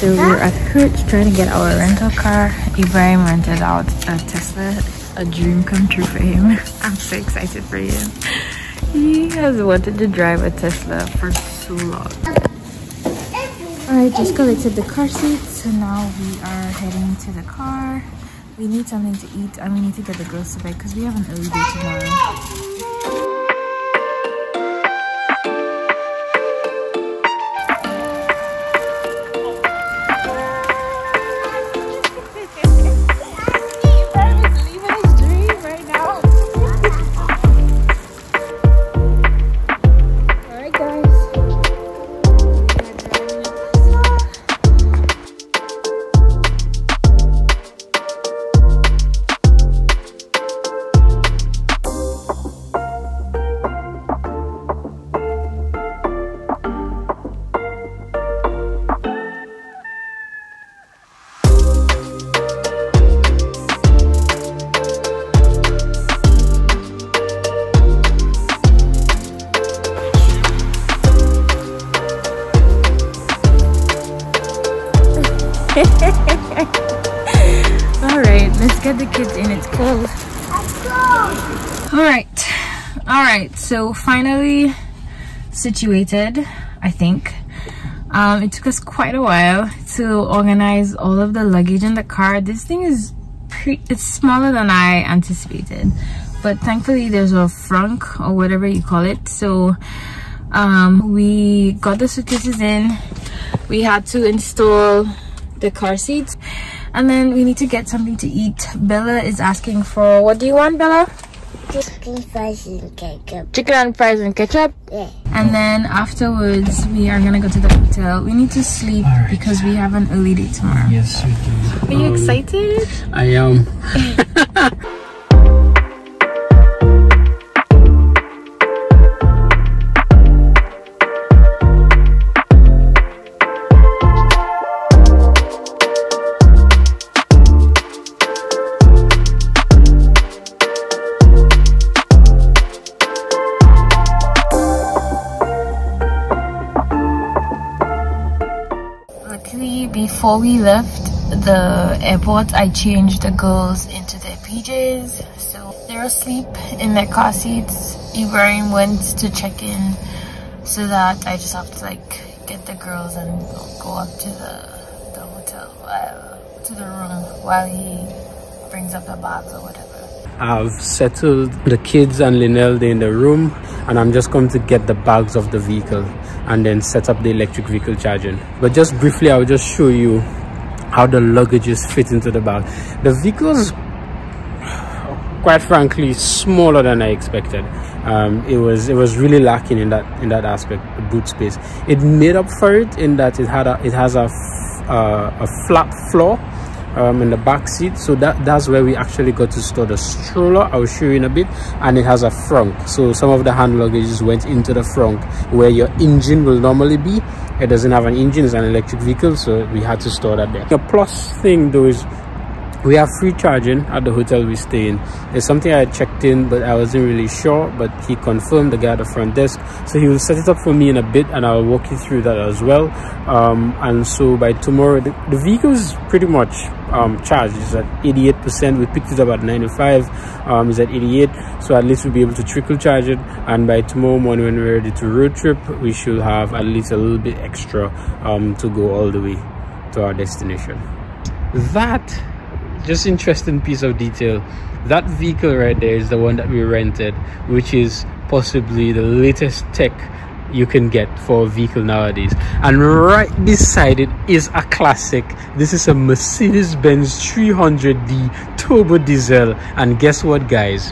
So we're at Hertz trying to get our rental car. Ibrahim rented out a Tesla, a dream come true for him. I'm so excited for him. He has wanted to drive a Tesla for so long. Alright, just collected the car seats, so now we are heading to the car. We need something to eat and we need to get the girls to bed because we have an early day tomorrow. Alright, let's get the kids in. It's cold. Alright, so finally situated, I think. It took us quite a while to organize all of the luggage in the car. This thing is it's smaller than I anticipated, but thankfully there's a frunk or whatever you call it. So we got the suitcases in. We had to install the car seats, and then we need to get something to eat. Bella is asking for, what do you want, Bella? Chicken, fries, and ketchup. Chicken and fries and ketchup? Yeah. And then afterwards we are gonna go to the hotel. We need to sleep because we have an early day tomorrow. Yes, we do. Are you excited? I am. Before we left the airport, I changed the girls into their PJs, so they're asleep in their car seats. Ibrahim went to check in, so that I just have to like get the girls and go up to the hotel, to the room, while he brings up the bags or whatever. I've settled the kids and Linnell in the room, and I'm just going to get the bags of the vehicle and then set up the electric vehicle charging. But just briefly, I'll just show you how the luggages fit into the bag. The vehicle's quite frankly smaller than I expected. It was really lacking in that aspect, the boot space. It made up for it in that it has a flat floor in the back seat, so that's where we actually got to store the stroller. I'll show you in a bit. And it has a frunk, so some of the hand luggages went into the frunk where your engine will normally be. It doesn't have an engine, it's an electric vehicle, so we had to store that there. The plus thing though is we have free charging at the hotel we stay in. It's something I checked in, but I wasn't really sure, but he confirmed, the guy at the front desk, so he will set it up for me in a bit and I'll walk you through that as well. And so by tomorrow the vehicle is pretty much charged. It's at 88%. We picked it up at 95. It's at 88, so at least we'll be able to trickle charge it, and by tomorrow morning when we're ready to road trip, we should have at least a little bit extra to go all the way to our destination. That just interesting piece of detail, that vehicle right there is the one that we rented, which is possibly the latest tech you can get for a vehicle nowadays. And right beside it is a classic. This is a Mercedes-Benz 300D turbo diesel, and guess what, guys?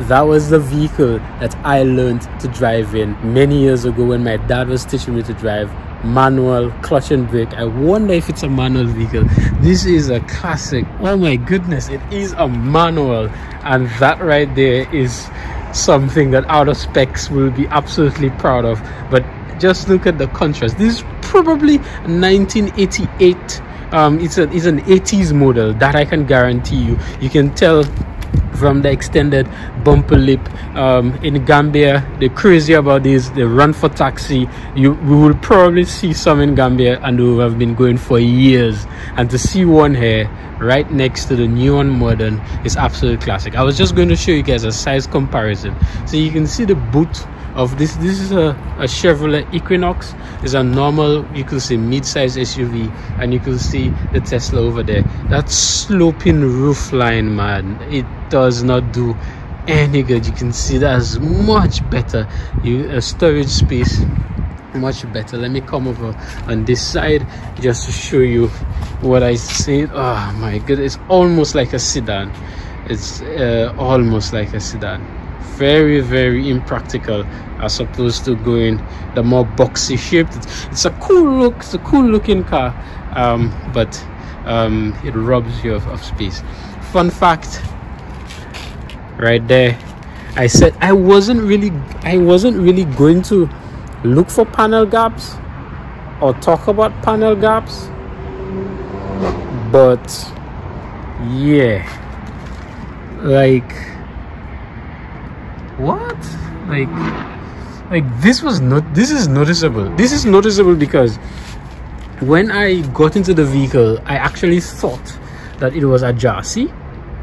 That was the vehicle that I learned to drive in many years ago when my dad was teaching me to drive. Manual, clutch and brake. I wonder if it's a manual vehicle. This is a classic. Oh my goodness, it is a manual, and that right there is something that out of specs will be absolutely proud of. But just look at the contrast. This is probably 1988. It's an 80s model, that I can guarantee you. You can tell from the extended bumper lip. In Gambia, they're crazy about this. They run for taxi. We will probably see some in Gambia, and they have been going for years. And to see one here right next to the new and modern is absolute classic. I was just going to show you guys a size comparison, so you can see the boot of this. This is a Chevrolet Equinox. It's a normal, you can see, mid-size SUV, and you can see the Tesla over there. That sloping roof line, man, it does not do any good. You can see that's much better. Storage space much better. Let me come over on this side just to show you what I see. Oh my goodness, it's almost like a sedan. It's almost like a sedan. Very, very impractical as opposed to going the more boxy shaped. It's a cool look. It's a cool looking car, but it robs you of space. Fun fact right there, I said I wasn't really going to look for panel gaps or talk about panel gaps, but yeah, like what, like this is noticeable. This is noticeable because when I got into the vehicle, I actually thought that it was ajar. See,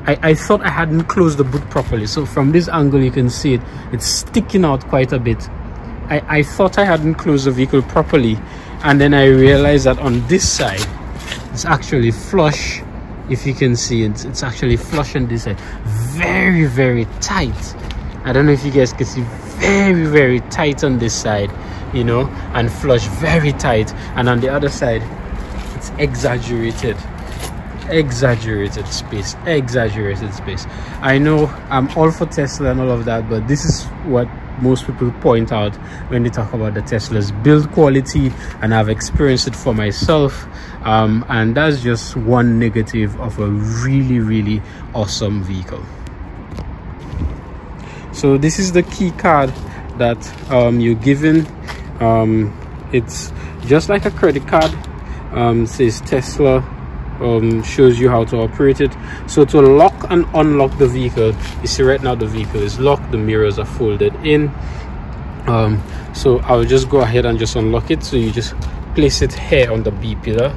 I thought I hadn't closed the boot properly, so from this angle you can see it's sticking out quite a bit. I thought I hadn't closed the vehicle properly, and then I realized that on this side it's actually flush. If you can see it, it's actually flush on this side. Very, very tight. I don't know if you guys can see, very, very tight on this side, you know, and flush, very tight. And on the other side, it's exaggerated space. I know I'm all for Tesla and all of that, but this is what most people point out when they talk about the Tesla's build quality, and I've experienced it for myself, and that's just one negative of a really, really awesome vehicle. So this is the key card that you're given. It's just like a credit card. Says Tesla, shows you how to operate it. So to lock and unlock the vehicle, you see right now the vehicle is locked, the mirrors are folded in. So I'll just go ahead and just unlock it. So you just place it here on the B pillar.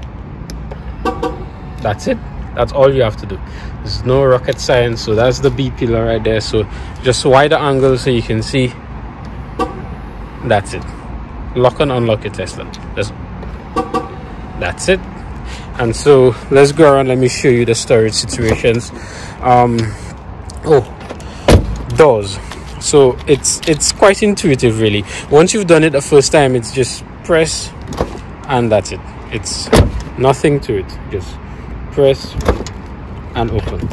That's it. That's all you have to do. There's no rocket science. So that's the B pillar right there. So just wider angle so you can see. That's it. Lock and unlock your Tesla. That's it. And so let's go around. Let me show you the storage situations. Doors. So it's quite intuitive, really. Once you've done it the first time, it's just press and that's it. It's nothing to it. Just press and open.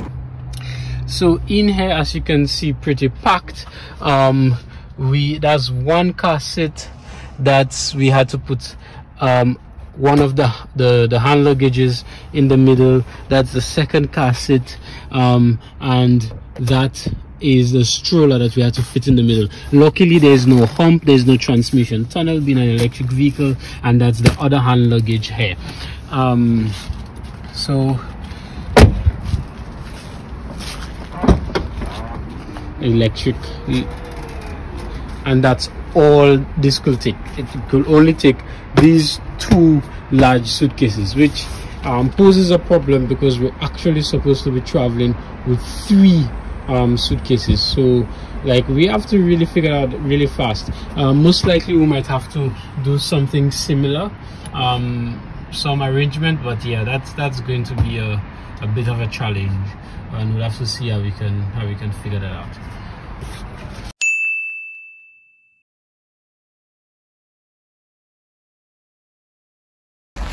So in here, as you can see, pretty packed. That's one car seat that we had to put one of the hand luggages in the middle. That's the second car seat, and that is the stroller that we had to fit in the middle. Luckily there's no hump, there's no transmission tunnel being an electric vehicle, and that's the other hand luggage here. So electric, and that's all this could take. It could only take these two large suitcases, which poses a problem because we're actually supposed to be traveling with 3 suitcases. So like we have to really figure out really fast. Most likely we might have to do something similar, some arrangement, but yeah, that's going to be a bit of a challenge, and we'll have to see how we can figure that out.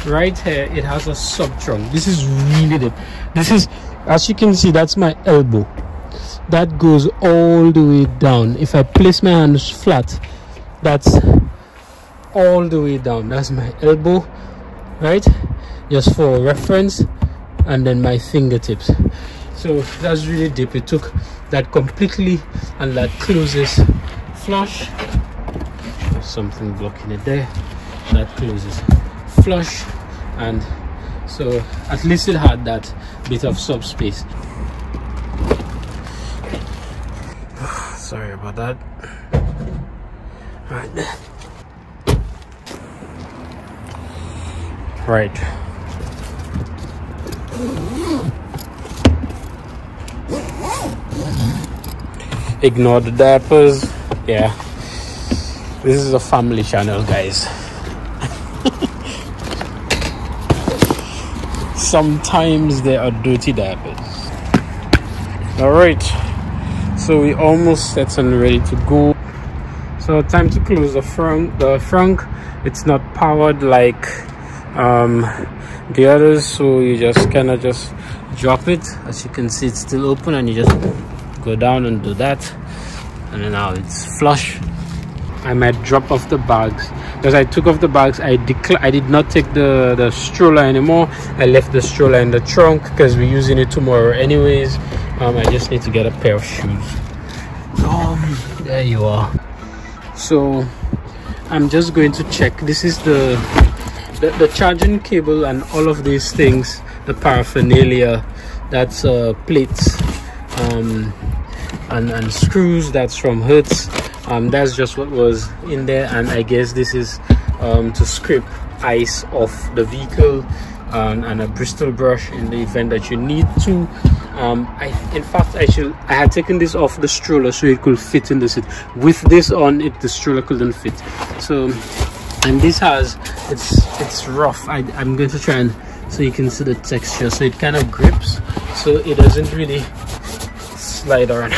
Right here it has a sub trunk. This is really deep. This is, as you can see, that's my elbow. That goes all the way down. If I place my hands flat, that's all the way down. That's my elbow, right? Just for reference, and then my fingertips. So that's really deep. It took that completely, and that closes flush. There's something blocking it there. That closes flush, and so at least it had that bit of subspace. sorry about that. Right. Ignore the diapers. Yeah, this is a family channel, guys. Sometimes there are dirty diapers. All right, so we almost set and ready to go. So time to close the frunk. It's not powered like the others, so you just kind of just drop it. As you can see, it's still open, and you just go down and do that, and then now it's flush. I might drop off the bags because I took off the bags. I did not take the stroller anymore. I left the stroller in the trunk because we're using it tomorrow anyways. I just need to get a pair of shoes. There you are. So I'm just going to check. This is the charging cable and all of these things, the paraphernalia. That's plates and screws. That's from Hertz. That's just what was in there, and I guess this is to scrape ice off the vehicle, and a Bristol brush in the event that you need to. In fact, I had taken this off the stroller so it could fit in the seat. With this on it, the stroller couldn't fit. So, and this has, it's rough. I'm going to try and so you can see the texture. So it kind of grips, so it doesn't really slide around.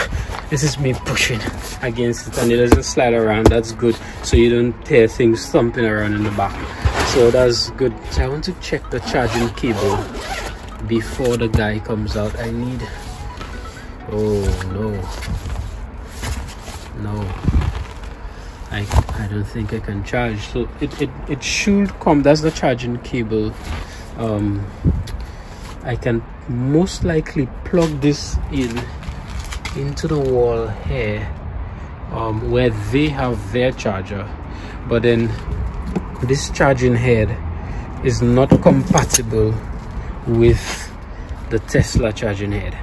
This is me pushing against it, and it doesn't slide around. That's good, so you don't tear things thumping around in the back. So that's good. So I want to check the charging cable before the guy comes out. I need, oh no, I don't think I can charge. So it should come. That's the charging cable. I can most likely plug this into the wall here, where they have their charger, but then this charging head is not compatible with the Tesla charging head.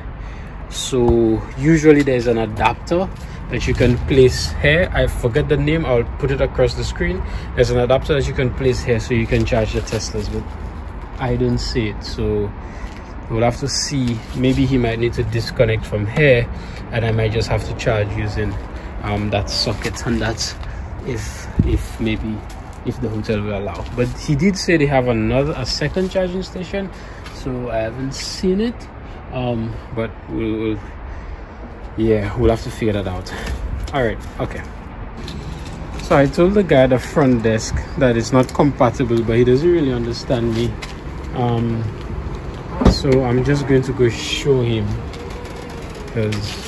So usually there's an adapter that you can place here. I forget the name, I'll put it across the screen. There's an adapter that you can place here so you can charge the Teslas, but I don't see it. So we'll have to see. Maybe he might need to disconnect from here, and I might just have to charge using that socket, and that's if the hotel will allow. But he did say they have a second charging station, so I haven't seen it, but we'll have to figure that out. All right, okay. So I told the guy at the front desk that it's not compatible, but he doesn't really understand me. So I'm just going to go show him, because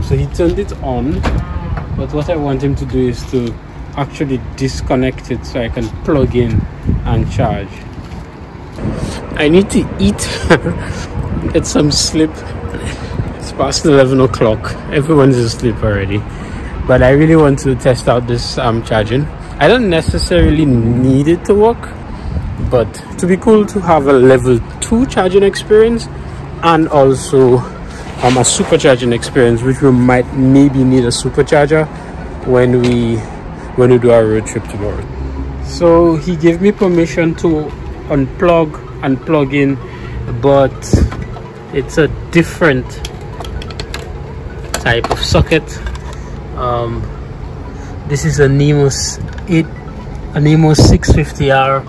so he turned it on, but what I want him to do is to actually disconnect it so I can plug in and charge. I need to eat, get some sleep. It's past 11 o'clock. Everyone's asleep already, but I really want to test out this charging. I don't necessarily need it to work, but to be cool to have a level 2 charging experience, and also a supercharging experience, which we might maybe need a supercharger when we do our road trip tomorrow. So he gave me permission to unplug and plug in, but it's a different type of socket. This is a Nemo 650R,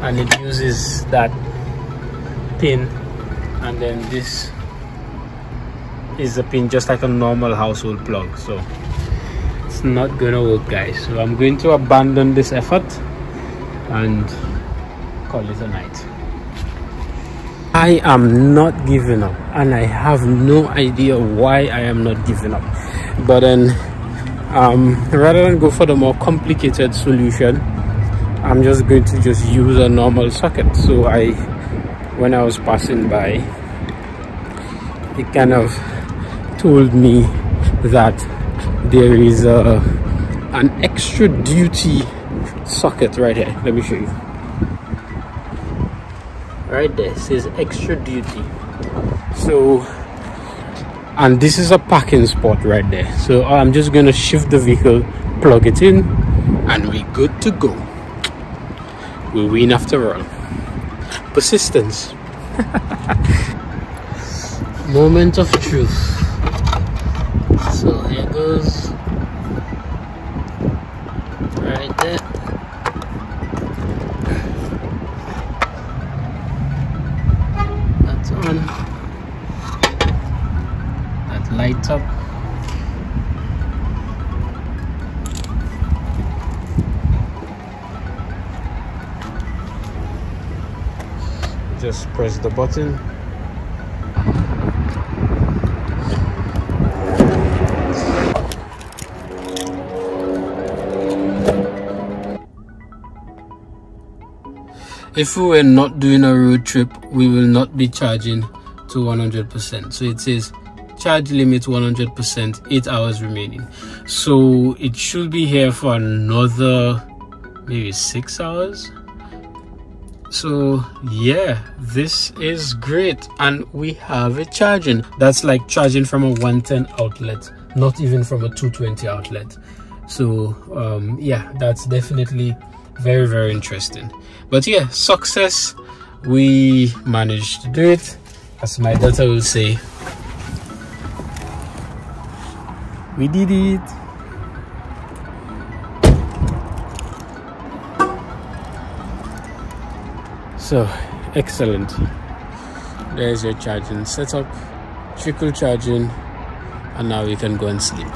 and it uses that pin, and then this is a pin just like a normal household plug. So it's not gonna work, guys. So I'm going to abandon this effort and call it a night. I am not giving up, and I have no idea why I am not giving up. But then rather than go for the more complicated solution, I'm just going to just use a normal socket. So when I was passing by, it kind of told me that there is an extra duty socket right here. Let me show you. Right there, it says extra duty. So and this is a parking spot right there. So I'm just gonna shift the vehicle, plug it in, and we're good to go. We win after all. Persistence. Moment of truth. So here goes. Right there. That's on. That light up. Just press the button. If we were not doing a road trip, we will not be charging to 100%. So it says charge limit 100%, 8 hours remaining. So it should be here for another maybe 6 hours. So yeah, this is great, and we have it charging. That's like charging from a 110 outlet, not even from a 220 outlet. So yeah, that's definitely very, very interesting. But yeah, success. We managed to do it. As my daughter will say, we did it. So excellent. There's your charging setup, trickle charging, and now you can go and sleep.